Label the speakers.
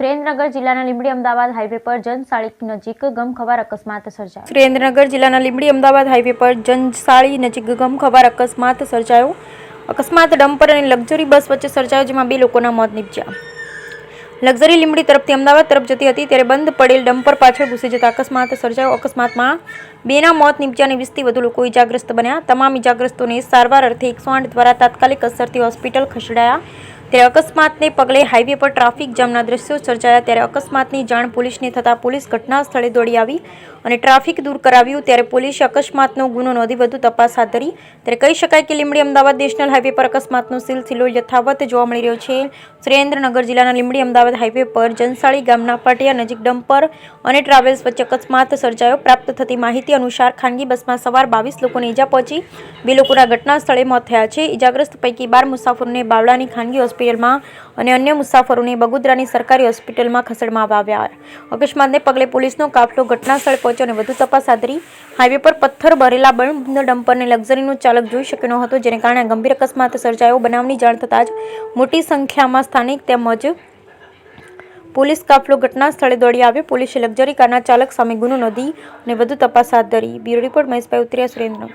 Speaker 1: સુરેન્દ્રનગર જિલ્લાના લીંબડી અમદાવાદ હાઈવે પર જનસાળી નજીક ગમખ્વાર અકસ્માત સર્જાયો.
Speaker 2: સુરેન્દ્રનગર જિલ્લાના લીંબડી અમદાવાદ હાઈવે પર જનસાળી નજીક ગમખ્વાર અકસ્માત સર્જાયો. અકસ્માત ડમ્પર અને લક્ઝરી બસ વચ્ચે સર્જાયો, જેમાં 2 લોકોના મોત નીપજ્યા. લક્ઝરી લીંબડી તરફથી અમદાવાદ તરફ જતી હતી ત્યારે બંધ પડેલ ડમ્પર પાછળ ઘૂસી જતા અકસ્માત સર્જાયો. અકસ્માતમાં 2ના મોત નીપજ્યા અને 20થી વધુ લોકો ઇજાગ્રસ્ત બન્યા. તમામ ઇજાગ્રસ્તોને સારવાર અર્થે 108 દ્વારા તાત્કાલિક અસરથી હોસ્પિટલ ખસેડાયા. ત્યારે અકસ્માતને પગલે હાઈવે પર ટ્રાફિક જામના દ્રશ્યો સર્જાયા. ત્યારે અકસ્માતની જાણ પોલીસને થતાં પોલીસ ઘટના સ્થળે દોડી આવી અને ટ્રાફિક દૂર કરાવ્યું. ત્યારે પોલીસે અકસ્માતનો ગુનો નોંધી વધુ તપાસ હાથ ધરી. ત્યારે કહી શકાય કે લીંબડી અમદાવાદ નેશનલ હાઈવે પર અકસ્માતનો સિલસિલો યથાવત જોવા મળી રહ્યો છે. સુરેન્દ્રનગર જિલ્લાના લીંબડી અમદાવાદ હાઈવે પર જનસાળી ગામના પાટિયા નજીક ડમ્પર અને ટ્રાવેલ્સ વચ્ચે અકસ્માત સર્જાયો. પ્રાપ્ત થતી માહિતી અનુસાર ખાનગી બસમાં સવાર 22 લોકોને ઈજા પહોંચી. 2 લોકોના ઘટના સ્થળે મોત થયા છે. ઈજાગ્રસ્ત પૈકી 12 મુસાફરોને બાવળાની ખાનગી હોસ્પિટલમાં અને અન્ય મુસાફરોને બગોદરાની સરકારી હોસ્પિટલમાં ખસેડવામાં આવ્યા. અકસ્માતને પગલે પોલીસનો કાફલો ઘટના સ્થળે પહોંચ્યો અને વધુ તપાસ હાથ ધરી. હાઈવે પર પથ્થર ભરેલા બંધ ડમ્પરને લક્ઝરીનો ચાલક જોઈ શક્યો ન હતો, જેને કારણે ગંભીર અકસ્માત સર્જાયો. બનાવની જાણ થતાં જ મોટી સંખ્યામાં સ્થાનિક તેમજ પોલીસ કાફલો ઘટના સ્થળે દોડી આવ્યો. પોલીસે લક્ઝરી કારના ચાલક સામે ગુનો નોંધી અને વધુ તપાસ હાથ ધરી. બ્યુરો રિપોર્ટ મહેશભાઈ ઉતરિયા, સુરેન્દ્રનગર.